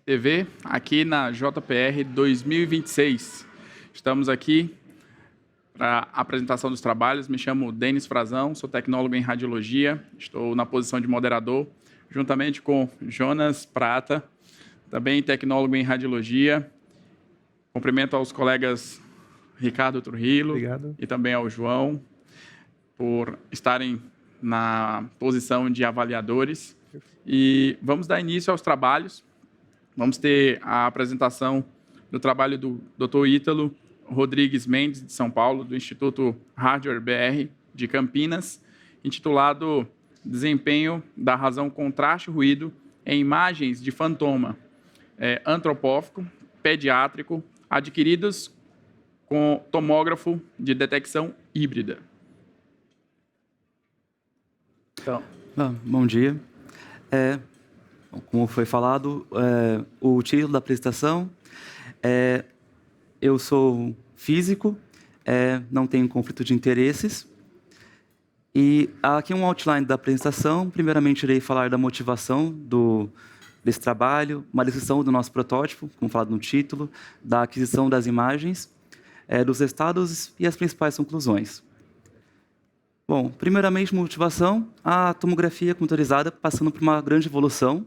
TV, aqui na JPR 2026. Estamos aqui para a apresentação dos trabalhos. Me chamo Denis Frazão, sou tecnólogo em radiologia, estou na posição de moderador, juntamente com Jonas Prata, também tecnólogo em radiologia. Cumprimento aos colegas Ricardo Trujillo e também ao João, por estarem na posição de avaliadores. E vamos dar início aos trabalhos. Vamos ter a apresentação do trabalho do Dr. Ítalo Rodrigues Mendes, de São Paulo, do Instituto Hardware BR, de Campinas, intitulado Desempenho da razão contraste-ruído em imagens de fantoma antropófico, pediátrico, adquiridos com tomógrafo de detecção híbrida. Então. Bom dia. Como foi falado, o título da apresentação é eu sou físico, não tenho conflito de interesses. E aqui um outline da apresentação. Primeiramente, irei falar da motivação desse trabalho, uma descrição do nosso protótipo, como falado no título, da aquisição das imagens, dos resultados e as principais conclusões. Bom, primeiramente, motivação, a tomografia computadorizada passando por uma grande evolução,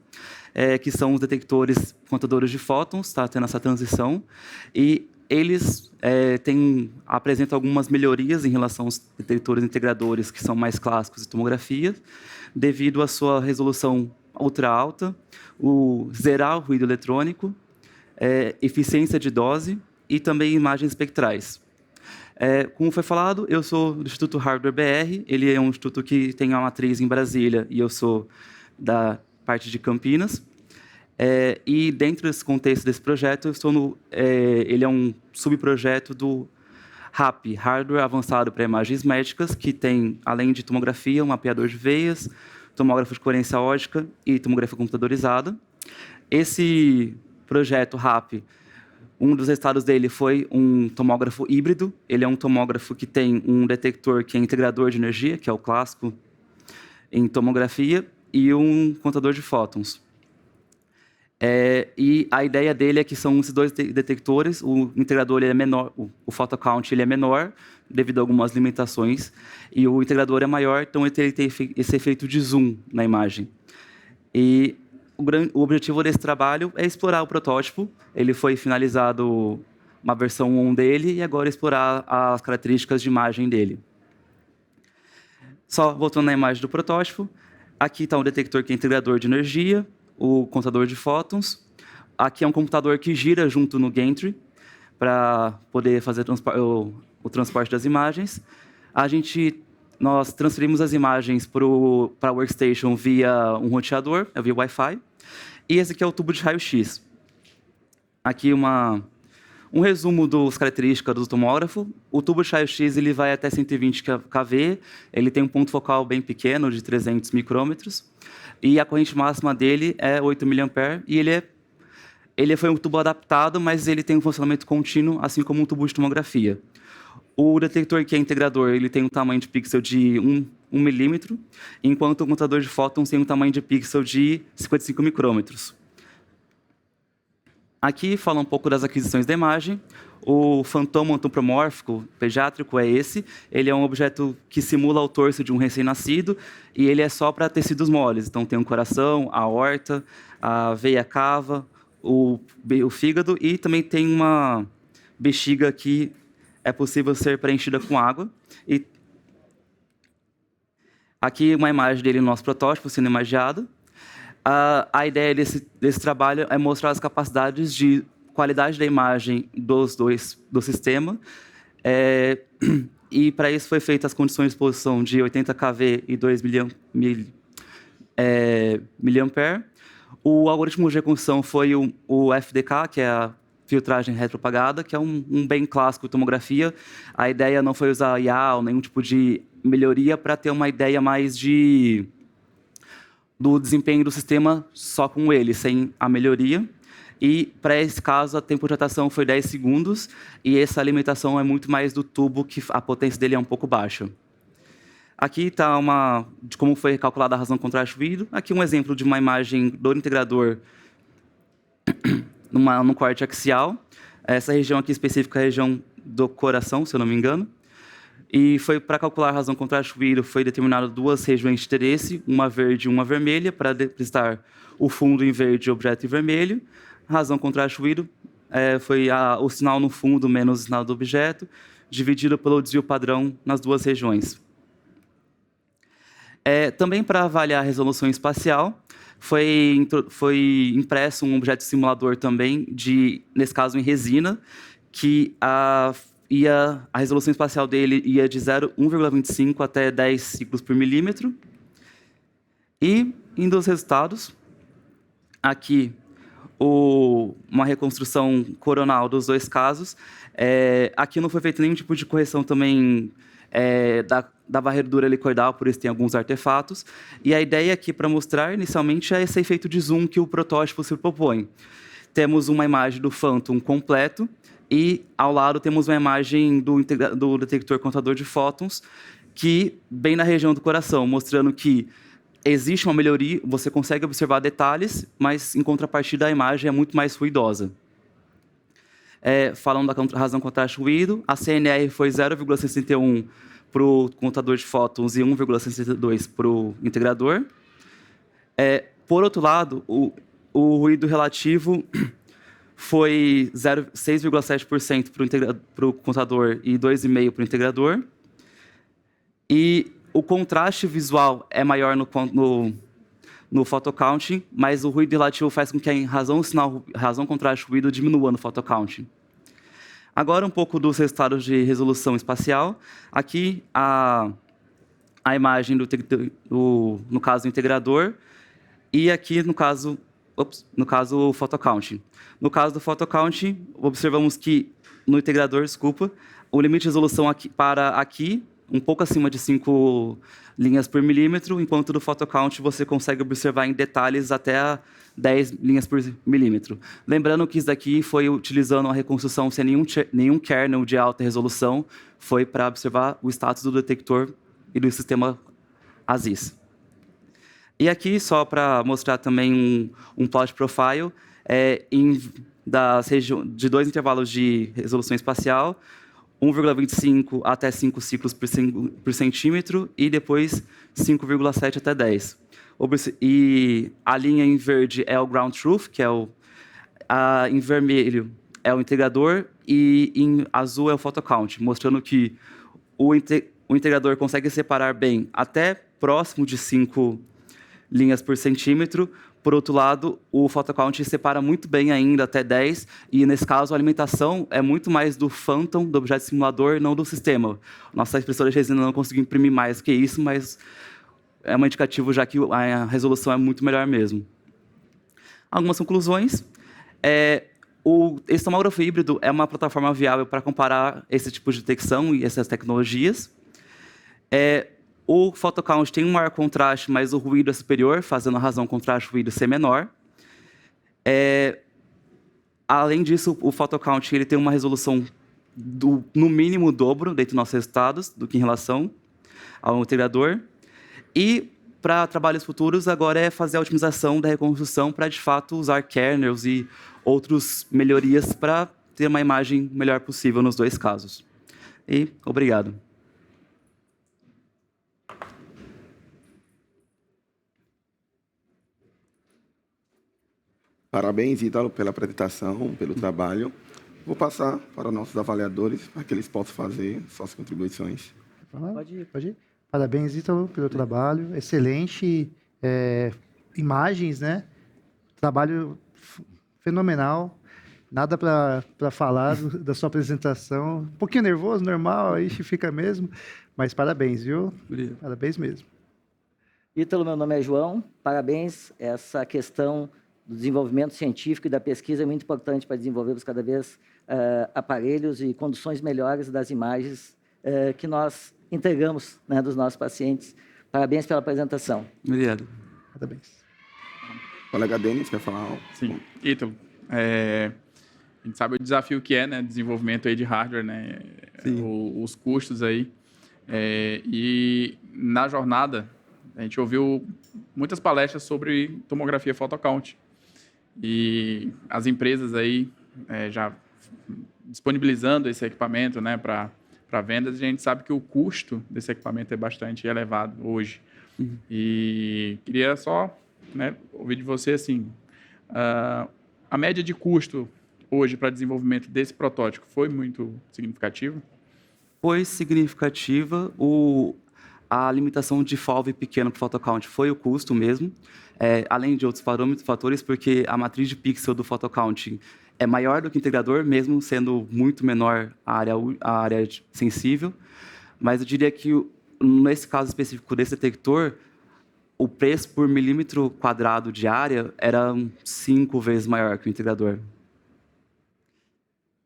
que são os detectores contadores de fótons, está tendo essa transição, e eles apresentam algumas melhorias em relação aos detectores integradores, que são mais clássicos de tomografia, devido à sua resolução ultra alta, o zerar o ruído eletrônico, eficiência de dose e também imagens espectrais. Como foi falado, eu sou do Instituto Hardware BR, ele é um instituto que tem a matriz em Brasília e eu sou da parte de Campinas. E dentro desse contexto desse projeto, ele é um subprojeto do RAP, Hardware Avançado para Imagens Médicas, que tem, além de tomografia, um mapeador de veias, tomógrafo de coerência ótica e tomografia computadorizada. Esse projeto RAP, um dos resultados dele foi um tomógrafo híbrido. Ele é um tomógrafo que tem um detector que é integrador de energia, que é o clássico em tomografia, e um contador de fótons. E a ideia dele é que são esses dois detectores. O integrador ele é menor, o photocount ele é menor, devido a algumas limitações, e o integrador é maior, então ele tem esse efeito de zoom na imagem. E o objetivo desse trabalho é explorar o protótipo. Ele foi finalizado uma versão 1 dele e agora explorar as características de imagem dele. Só voltando na imagem do protótipo, aqui está um detector que é integrador de energia, o contador de fótons. Aqui é um computador que gira junto no gantry para poder fazer o transporte das imagens. Nós transferimos as imagens para a workstation via um roteador, via Wi-Fi. E esse aqui é o tubo de raio-x. Aqui um resumo das características do tomógrafo. O tubo de raio-x ele vai até 120 kV, ele tem um ponto focal bem pequeno, de 300 micrômetros, e a corrente máxima dele é 8 mA, e ele foi um tubo adaptado, mas ele tem um funcionamento contínuo, assim como um tubo de tomografia. O detector que é integrador ele tem um tamanho de pixel de 1 milímetro, enquanto o contador de fótons tem um tamanho de pixel de 55 micrômetros. Aqui fala um pouco das aquisições da imagem. O fantoma antropomórfico pediátrico é esse. Ele é um objeto que simula o torso de um recém-nascido e ele é só para tecidos moles. Então tem um coração, a aorta, a veia cava, o fígado e também tem uma bexiga que é possível ser preenchida com água. E aqui uma imagem dele no nosso protótipo sendo imagiado. A ideia desse trabalho é mostrar as capacidades de qualidade da imagem do sistema. E para isso foi feita as condições de exposição de 80 kV e 2 mA. O algoritmo de reconstrução foi o FDK, que é a filtragem retropagada, que é um bem clássico de tomografia. A ideia não foi usar IA ou nenhum tipo de melhoria para ter uma ideia mais do desempenho do sistema só com ele, sem a melhoria. E, para esse caso, o tempo de atuação foi 10 segundos, e essa limitação é muito mais do tubo, que a potência dele é um pouco baixa. Aqui está de como foi calculada a razão contraste ruído. Aqui um exemplo de uma imagem do integrador no corte axial. Essa região aqui específica é a região do coração, se eu não me engano. E foi para calcular a razão contraste ruído, foi determinado 2 regiões de interesse, uma verde e uma vermelha, para detectar o fundo em verde e o objeto em vermelho. A razão contraste ruído foi o sinal no fundo menos o sinal do objeto, dividido pelo desvio padrão nas 2 regiões. Também para avaliar a resolução espacial, foi impresso um objeto simulador também, nesse caso em resina, que a resolução espacial dele ia de 1,25 até 10 ciclos por milímetro. E, indo aos resultados, aqui uma reconstrução coronal dos 2 casos. Aqui não foi feito nenhum tipo de correção também da varredura helicoidal, por isso tem alguns artefatos. E a ideia aqui para mostrar, inicialmente, é esse efeito de zoom que o protótipo se propõe. Temos uma imagem do Phantom completo e, ao lado, temos uma imagem do detector contador de fótons, que bem na região do coração, mostrando que existe uma melhoria, você consegue observar detalhes, mas, em contrapartida, a imagem é muito mais ruidosa. Falando da razão contraste ruído, a CNR foi 0,61 para o contador de fótons e 1,62 para o integrador. Por outro lado, o ruído relativo foi 6,7% para o contador e 2,5% para o integrador. E o contraste visual é maior no photocounting, mas o ruído relativo faz com que a razão contraste ruído diminua no photocounting. Agora, um pouco dos resultados de resolução espacial. Aqui, a imagem no caso, do integrador, e aqui, no caso, o photocounting. No caso do photocounting, observamos que, no integrador, o limite de resolução aqui, um pouco acima de 5 linhas por milímetro, enquanto do photocount você consegue observar em detalhes até 10 linhas por milímetro. Lembrando que isso daqui foi utilizando uma reconstrução sem nenhum kernel de alta resolução, foi para observar o status do detector e do sistema ASIS. E aqui, só para mostrar também um plot profile, de 2 intervalos de resolução espacial, 1,25 até 5 ciclos por centímetro e depois 5,7 até 10. E a linha em verde é o ground truth, que em vermelho é o integrador, e em azul é o photocount, mostrando que o integrador consegue separar bem até próximo de 5 linhas por centímetro. Por outro lado, o photocount separa muito bem ainda até 10, e nesse caso a alimentação é muito mais do Phantom, do objeto simulador, não do sistema. Nossa impressora de resina não conseguiu imprimir mais que isso, mas é um indicativo já que a resolução é muito melhor mesmo. Algumas conclusões. Esse tomógrafo híbrido é uma plataforma viável para comparar esse tipo de detecção e essas tecnologias. O photocount tem um maior contraste, mas o ruído é superior, fazendo a razão contraste-ruído ser menor. Além disso, o photocount ele tem uma resolução no mínimo o dobro dentro dos nossos resultados do que em relação ao integrador. E, para trabalhos futuros, agora é fazer a otimização da reconstrução para, de fato, usar kernels e outras melhorias para ter uma imagem melhor possível nos 2 casos. E obrigado. Parabéns, Ítalo, pela apresentação, pelo trabalho. Vou passar para nossos avaliadores, para que eles possam fazer suas contribuições. Pode ir. Parabéns, Ítalo, pelo trabalho. Excelente imagens, né? Trabalho fenomenal. Nada para falar da sua apresentação. Um pouquinho nervoso, normal, aí fica mesmo. Mas parabéns, viu? Obrigado. Parabéns mesmo. Ítalo, meu nome é João. Parabéns. Essa questão do desenvolvimento científico e da pesquisa é muito importante para desenvolvermos cada vez aparelhos e condições melhores das imagens que nós entregamos, né, dos nossos pacientes. Parabéns pela apresentação. Obrigado. Parabéns. Colega Denis, quer falar algo? Sim. Ítalo, a gente sabe o desafio que é, né, desenvolvimento aí de hardware, né, os custos aí. E na jornada, a gente ouviu muitas palestras sobre tomografia photocount. e as empresas aí já disponibilizando esse equipamento, né, para vendas, a gente sabe que o custo desse equipamento é bastante elevado hoje. E queria só, né, ouvir de você assim, a média de custo hoje para desenvolvimento desse protótipo foi muito significativa? Foi significativa. A limitação de FOV pequeno para o photocount foi o custo mesmo, além de outros fatores, porque a matriz de pixel do photocounting é maior do que o integrador, mesmo sendo muito menor a área sensível. Mas eu diria que, nesse caso específico desse detector, o preço por milímetro quadrado de área era 5 vezes maior que o integrador.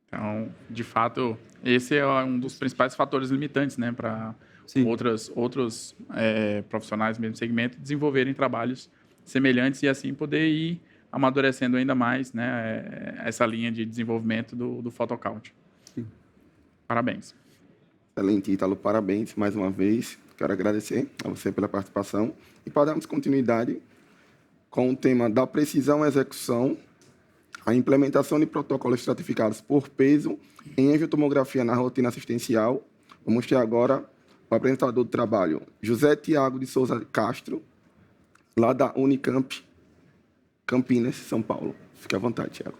Então, de fato, esse é um dos principais fatores limitantes, né, para outros profissionais do mesmo segmento desenvolverem trabalhos semelhantes e assim poder ir amadurecendo ainda mais, né, essa linha de desenvolvimento do photocount. Parabéns. Excelente, Ítalo, parabéns mais uma vez. Quero agradecer a você pela participação e para darmos continuidade com o tema da precisão e execução, a implementação de protocolos estratificados por peso em angiotomografia na rotina assistencial. Vamos ter agora o apresentador do trabalho, José Tiago de Souza Castro, lá da Unicamp, Campinas, São Paulo. Fique à vontade, Tiago.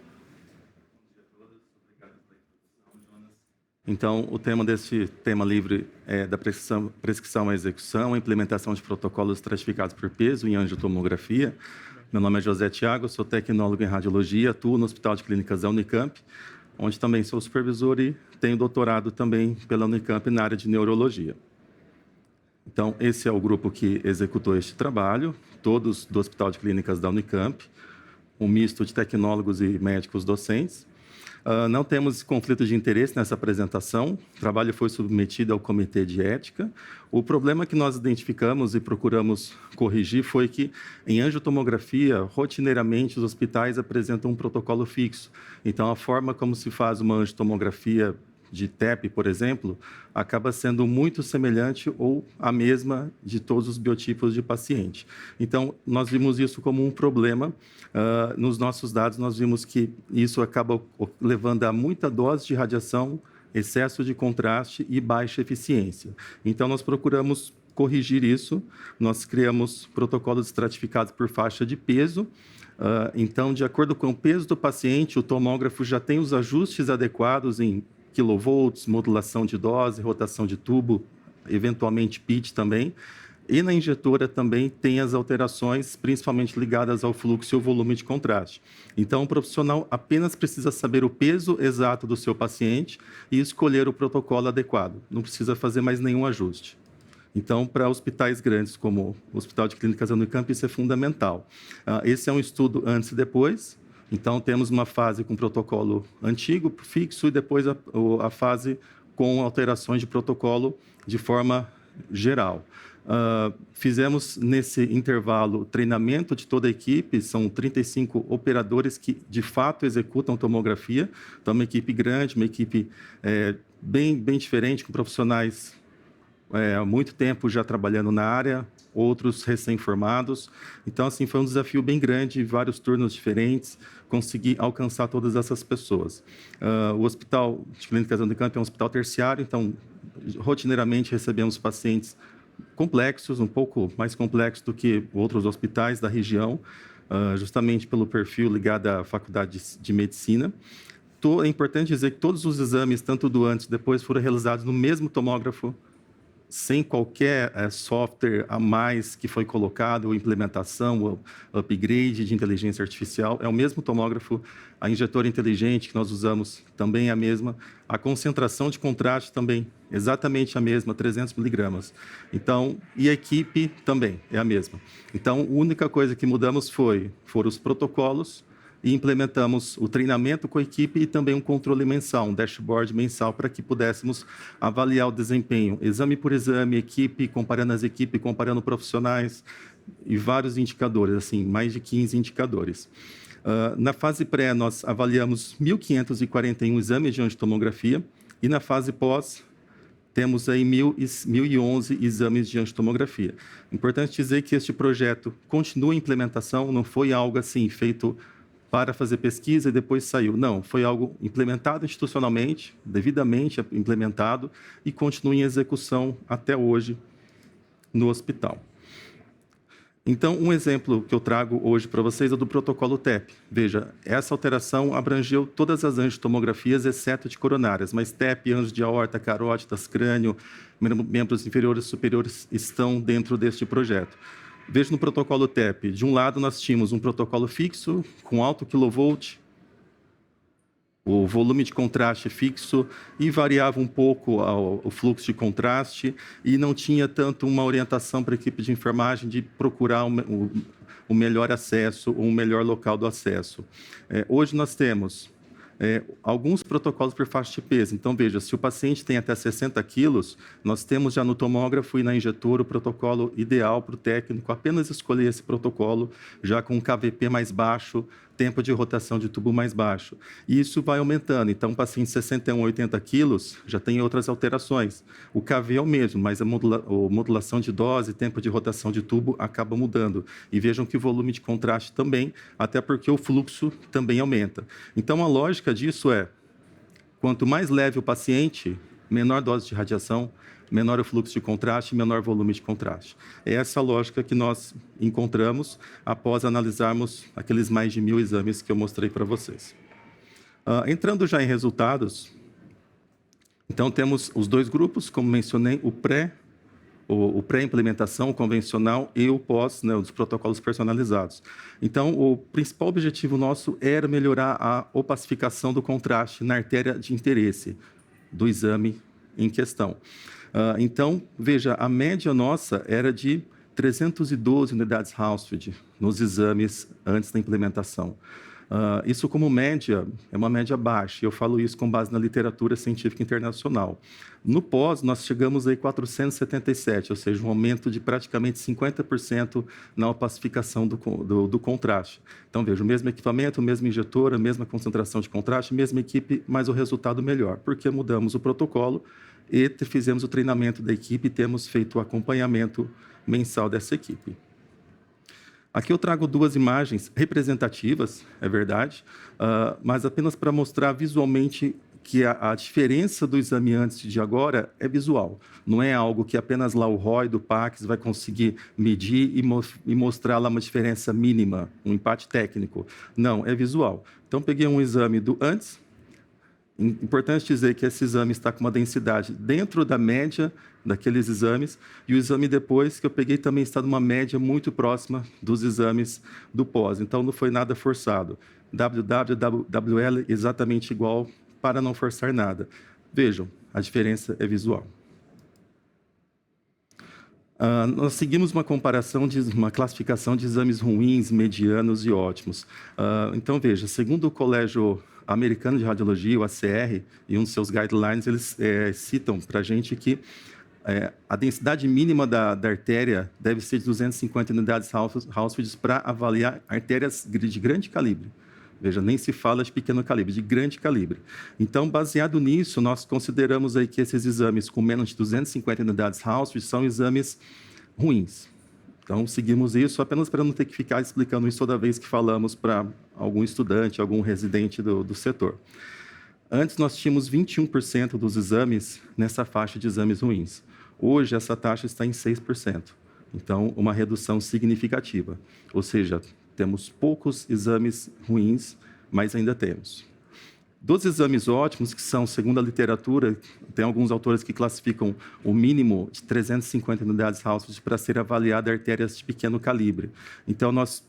Então, o tema desse tema livre é da prescrição e execução, a implementação de protocolos estratificados por peso em angiotomografia. Meu nome é José Tiago, sou tecnólogo em radiologia, atuo no Hospital de Clínicas da Unicamp, onde também sou supervisor e tenho doutorado também pela Unicamp na área de neurologia. Então, esse é o grupo que executou este trabalho, todos do Hospital de Clínicas da Unicamp, um misto de tecnólogos e médicos docentes. Não temos conflito de interesse nessa apresentação. O trabalho foi submetido ao Comitê de Ética. O problema que nós identificamos e procuramos corrigir foi que, em angiotomografia, rotineiramente, os hospitais apresentam um protocolo fixo. Então, a forma como se faz uma angiotomografia de TEP, por exemplo, acaba sendo muito semelhante ou a mesma de todos os biotipos de paciente. Então, nós vimos isso como um problema. Nos nossos dados, nós vimos que isso acaba levando a muita dose de radiação, excesso de contraste e baixa eficiência. Então, nós procuramos corrigir isso. Nós criamos protocolos estratificados por faixa de peso. Então, de acordo com o peso do paciente, o tomógrafo já tem os ajustes adequados em kilovolts, modulação de dose, rotação de tubo, eventualmente pitch também. E na injetora também tem as alterações, principalmente ligadas ao fluxo e ao volume de contraste. Então, o profissional apenas precisa saber o peso exato do seu paciente e escolher o protocolo adequado. Não precisa fazer mais nenhum ajuste. Então, para hospitais grandes como o Hospital de Clínicas da Unicamp, isso é fundamental. Esse é um estudo antes e depois. Então, temos uma fase com protocolo antigo, fixo, e depois a fase com alterações de protocolo de forma geral. Fizemos, nesse intervalo, treinamento de toda a equipe, são 35 operadores que, de fato, executam tomografia. Então, uma equipe grande, uma equipe bem diferente, com profissionais há muito tempo já trabalhando na área, outros recém-formados. Então, assim, foi um desafio bem grande, vários turnos diferentes, conseguir alcançar todas essas pessoas. O Hospital de Clínicas da Unicamp é um hospital terciário, então, rotineiramente recebemos pacientes complexos, um pouco mais complexos do que outros hospitais da região, justamente pelo perfil ligado à Faculdade de Medicina. É importante dizer que todos os exames, tanto do antes e depois, foram realizados no mesmo tomógrafo, sem qualquer software a mais que foi colocado, ou implementação, ou upgrade de inteligência artificial. É o mesmo tomógrafo, a injetora inteligente que nós usamos também é a mesma, a concentração de contraste também, exatamente a mesma, 300 miligramas. Então, e a equipe também é a mesma. Então, a única coisa que mudamos foram os protocolos, e implementamos o treinamento com a equipe e também um controle mensal, um dashboard mensal, para que pudéssemos avaliar o desempenho, exame por exame, equipe, comparando as equipes, comparando profissionais e vários indicadores, assim, mais de 15 indicadores. Na fase pré, nós avaliamos 1.541 exames de angiotomografia e na fase pós, temos aí 1.011 exames de angiotomografia. Importante dizer que este projeto continua em implementação, não foi algo assim feito para fazer pesquisa e depois saiu. Não, foi algo implementado institucionalmente, devidamente implementado, e continua em execução até hoje no hospital. Então, um exemplo que eu trago hoje para vocês é do protocolo TEP. Veja, essa alteração abrangeu todas as angiotomografias, exceto de coronárias, mas TEP, anjo de aorta, carótidas, crânio, membros inferiores e superiores estão dentro deste projeto. Veja no protocolo TEP, de um lado nós tínhamos um protocolo fixo, com alto quilovolt, o volume de contraste fixo, e variava um pouco o fluxo de contraste, e não tinha tanto uma orientação para a equipe de enfermagem de procurar o melhor acesso, ou um melhor local do acesso. Hoje nós temos alguns protocolos por faixa de peso. Então, veja, se o paciente tem até 60 quilos, nós temos já no tomógrafo e na injetora o protocolo ideal para o técnico apenas escolher esse protocolo, já com um KVP mais baixo, tempo de rotação de tubo mais baixo. E isso vai aumentando. Então, um paciente de 61 a 80 quilos já tem outras alterações. O KV é o mesmo, mas a modulação de dose, tempo de rotação de tubo acaba mudando. E vejam que o volume de contraste também, até porque o fluxo também aumenta. Então, a lógica disso é, quanto mais leve o paciente, menor dose de radiação, menor o fluxo de contraste, menor volume de contraste. É essa a lógica que nós encontramos após analisarmos aqueles mais de 1.000 exames que eu mostrei para vocês. Entrando já em resultados, então temos os dois grupos, como mencionei, o pré-implementação convencional e o pós, né, os protocolos personalizados. Então, o principal objetivo nosso era melhorar a opacificação do contraste na artéria de interesse do exame em questão. Então, veja, a média nossa era de 312 unidades Hounsfield nos exames antes da implementação. Isso, como média, é uma média baixa, e eu falo isso com base na literatura científica internacional. No pós, nós chegamos a 477, ou seja, um aumento de praticamente 50% na opacificação do contraste. Então, veja, o mesmo equipamento, o mesmo injetor, a mesma concentração de contraste, mesma equipe, mas o resultado melhor, porque mudamos o protocolo e fizemos o treinamento da equipe e temos feito o acompanhamento mensal dessa equipe. Aqui eu trago duas imagens representativas, é verdade, mas apenas para mostrar visualmente que a diferença do exame antes de agora é visual. Não é algo que apenas lá o ROI do PACS vai conseguir medir e mostrar lá uma diferença mínima, um empate técnico. Não, é visual. Então, peguei um exame do antes. Importante dizer que esse exame está com uma densidade dentro da média daqueles exames, e o exame depois que eu peguei também está numa média muito próxima dos exames do pós. Então, não foi nada forçado. WL exatamente igual, para não forçar nada. Vejam, a diferença é visual. Nós seguimos uma classificação de exames ruins, medianos e ótimos. Então, veja, segundo o Colégio Americano de Radiologia, o ACR, e um dos seus guidelines, eles citam para a gente que a densidade mínima da artéria deve ser de 250 unidades Hounsfield para avaliar artérias de grande calibre. Veja, nem se fala de pequeno calibre, de grande calibre. Então, baseado nisso, nós consideramos aí que esses exames com menos de 250 unidades Hounsfield são exames ruins. Então, seguimos isso apenas para não ter que ficar explicando isso toda vez que falamos para algum estudante, algum residente do setor. Antes, nós tínhamos 21% dos exames nessa faixa de exames ruins. Hoje, essa taxa está em 6%. Então, uma redução significativa. Ou seja, temos poucos exames ruins, mas ainda temos. Dos exames ótimos, que são, segundo a literatura, tem alguns autores que classificam o mínimo de 350 unidades Hounsfield para ser avaliada artérias de pequeno calibre. Então, nós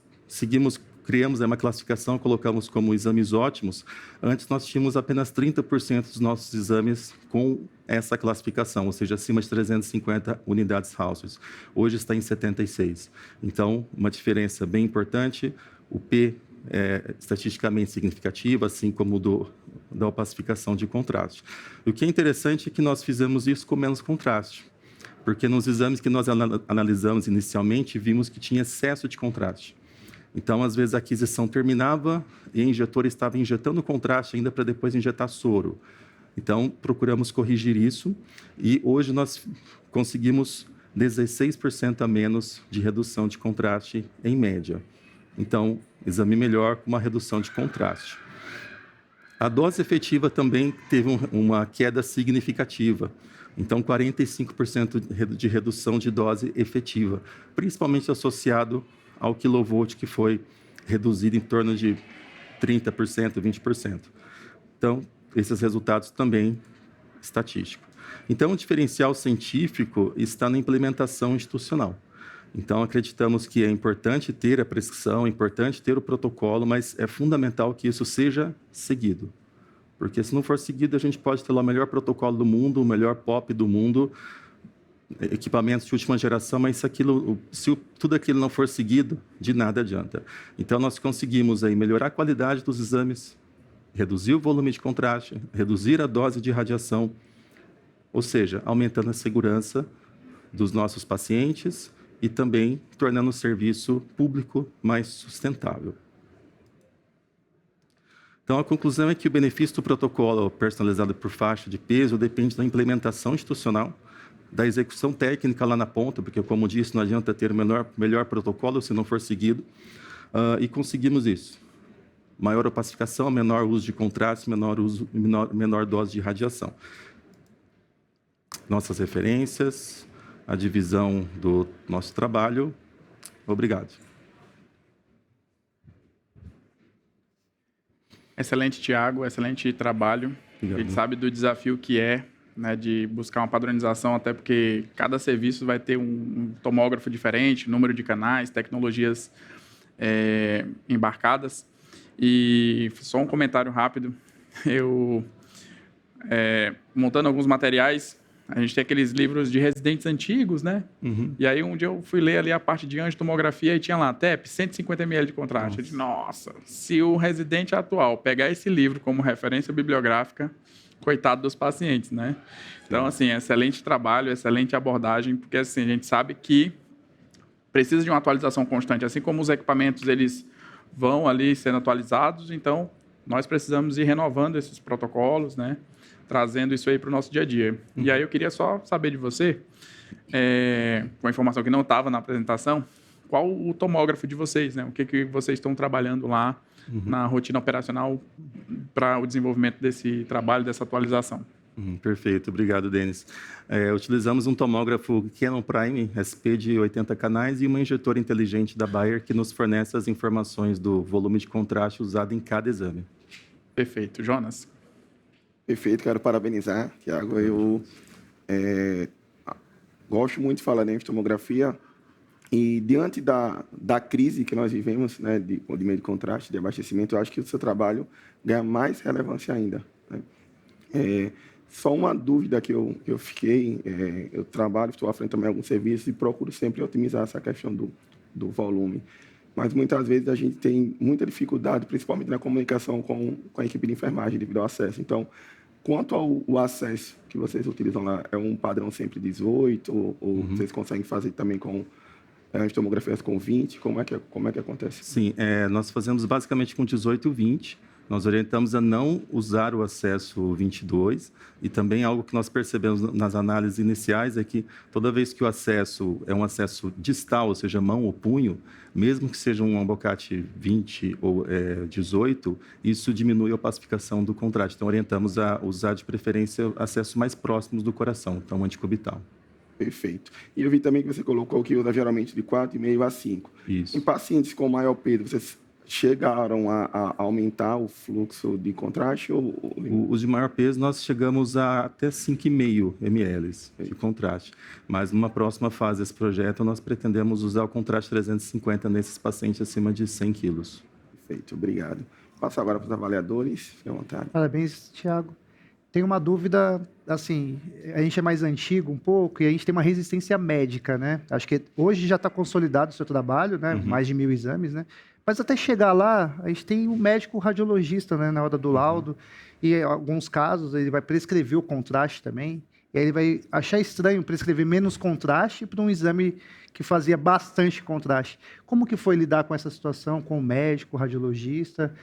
criamos uma classificação, colocamos como exames ótimos. Antes, nós tínhamos apenas 30% dos nossos exames com essa classificação, ou seja, acima de 350 unidades Hounsfield. Hoje está em 76. Então, uma diferença bem importante. O P é estatisticamente significativo, assim como da opacificação de contraste. O que é interessante é que nós fizemos isso com menos contraste, porque nos exames que nós analisamos inicialmente, vimos que tinha excesso de contraste. Então, às vezes, a aquisição terminava e a injetora estava injetando contraste ainda para depois injetar soro. Então, procuramos corrigir isso e hoje nós conseguimos 16% a menos de redução de contraste em média. Então, exame melhor com uma redução de contraste. A dose efetiva também teve uma queda significativa. Então, 45% de redução de dose efetiva, principalmente associado ao quilovolt, que foi reduzido em torno de 30%, 20%. Então, esses resultados também estatísticos. Então, o diferencial científico está na implementação institucional. Então, acreditamos que é importante ter a prescrição, é importante ter o protocolo, mas é fundamental que isso seja seguido. Porque se não for seguido, a gente pode ter lá o melhor protocolo do mundo, o melhor POP do mundo, equipamentos de última geração, mas se tudo aquilo não for seguido, de nada adianta. Então, nós conseguimos aí melhorar a qualidade dos exames, reduzir o volume de contraste, reduzir a dose de radiação, ou seja, aumentando a segurança dos nossos pacientes e também tornando o serviço público mais sustentável. Então, a conclusão é que o benefício do protocolo personalizado por faixa de peso depende da implementação institucional, da execução técnica lá na ponta, porque, como disse, não adianta ter o melhor protocolo se não for seguido, e conseguimos isso. Maior opacificação, menor uso de contraste, menor dose de radiação. Nossas referências, a divisão do nosso trabalho. Obrigado. Excelente, Tiago, excelente trabalho. Obrigado. A gente sabe do desafio que é, né, de buscar uma padronização, até porque cada serviço vai ter um tomógrafo diferente, número de canais, tecnologias embarcadas. E só um comentário rápido. Eu, montando alguns materiais, a gente tem aqueles livros de residentes antigos, né? Uhum. E aí, um dia eu fui ler ali a parte de angiotomografia e tinha lá, TEP, 150 ml de contraste. Eu disse, nossa, se o residente atual pegar esse livro como referência bibliográfica, coitado dos pacientes, né? Então, assim, excelente trabalho, excelente abordagem, porque assim, a gente sabe que precisa de uma atualização constante, assim como os equipamentos, eles vão ali sendo atualizados, então nós precisamos ir renovando esses protocolos, né? Trazendo isso aí para o nosso dia a dia. E aí eu queria só saber de você, com a informação que não estava na apresentação, qual o tomógrafo de vocês, né? O que vocês estão trabalhando lá na rotina operacional para o desenvolvimento desse trabalho, dessa atualização. Perfeito, obrigado, Denis. Utilizamos um tomógrafo Canon Prime SP de 80 canais e uma injetora inteligente da Bayer que nos fornece as informações do volume de contraste usado em cada exame. Perfeito. Jonas? Perfeito, quero parabenizar, Tiago. Eu gosto muito de falar em tomografia e, diante da crise que nós vivemos, né, de meio de contraste, de abastecimento, eu acho que o seu trabalho ganha mais relevância ainda, né? Só uma dúvida que eu fiquei, eu trabalho, estou à frente também de alguns serviços e procuro sempre otimizar essa questão do volume. Mas, muitas vezes, a gente tem muita dificuldade, principalmente na comunicação com a equipe de enfermagem, devido ao acesso. Então, quanto ao acesso que vocês utilizam lá, é um padrão sempre 18 ou vocês conseguem fazer também com as tomografias com 20? Como é que acontece? Sim, nós fazemos basicamente com 18 e 20. Nós orientamos a não usar o acesso 22 e também algo que nós percebemos nas análises iniciais é que toda vez que o acesso é um acesso distal, ou seja, mão ou punho, mesmo que seja um Ambocate 20 ou 18, isso diminui a opacificação do contraste. Então, orientamos a usar de preferência acessos mais próximos do coração, então anticubital. Perfeito. E eu vi também que você colocou que usa geralmente de 4,5 a 5. Isso. Em pacientes com maior peso, vocês chegaram a aumentar o fluxo de contraste? Os de maior peso, nós chegamos a até 5,5 ml de contraste. Mas, numa próxima fase desse projeto, nós pretendemos usar o contraste 350 nesses pacientes acima de 100 quilos. Perfeito, obrigado. Passo agora para os avaliadores, fique à vontade. Parabéns, Tiago. Tem uma dúvida, assim, a gente é mais antigo um pouco e a gente tem uma resistência médica, né? Acho que hoje já está consolidado o seu trabalho, né? Mais de 1.000 exames, né? Mas até chegar lá, a gente tem um médico radiologista, né, na hora do laudo, e em alguns casos ele vai prescrever o contraste também, e aí ele vai achar estranho prescrever menos contraste para um exame que fazia bastante contraste. Como que foi lidar com essa situação com o médico, o radiologista?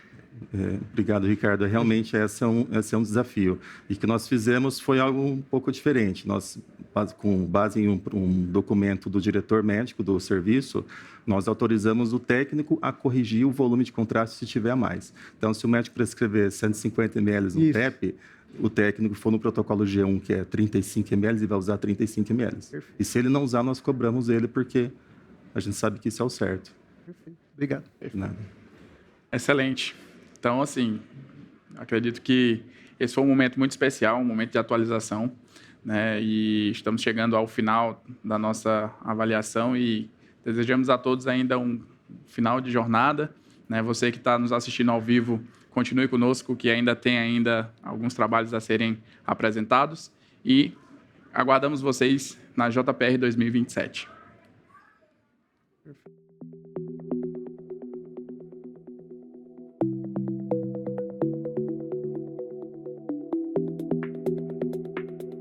Obrigado, Ricardo. Realmente, esse é um desafio. E o que nós fizemos foi algo um pouco diferente. Nós, com base em um documento do diretor médico do serviço, nós autorizamos o técnico a corrigir o volume de contraste se tiver a mais. Então, se o médico prescrever 150 ml no TEP, o técnico for no protocolo G1, que é 35 ml, e vai usar 35 ml. Perfeito. E se ele não usar, nós cobramos ele, porque a gente sabe que isso é o certo. Perfeito. Obrigado. Nada. Excelente. Então, assim, acredito que esse foi um momento muito especial, um momento de atualização, né? E estamos chegando ao final da nossa avaliação e desejamos a todos ainda um final de jornada, né? Você que está nos assistindo ao vivo, continue conosco, que ainda tem alguns trabalhos a serem apresentados e aguardamos vocês na JPR 2027.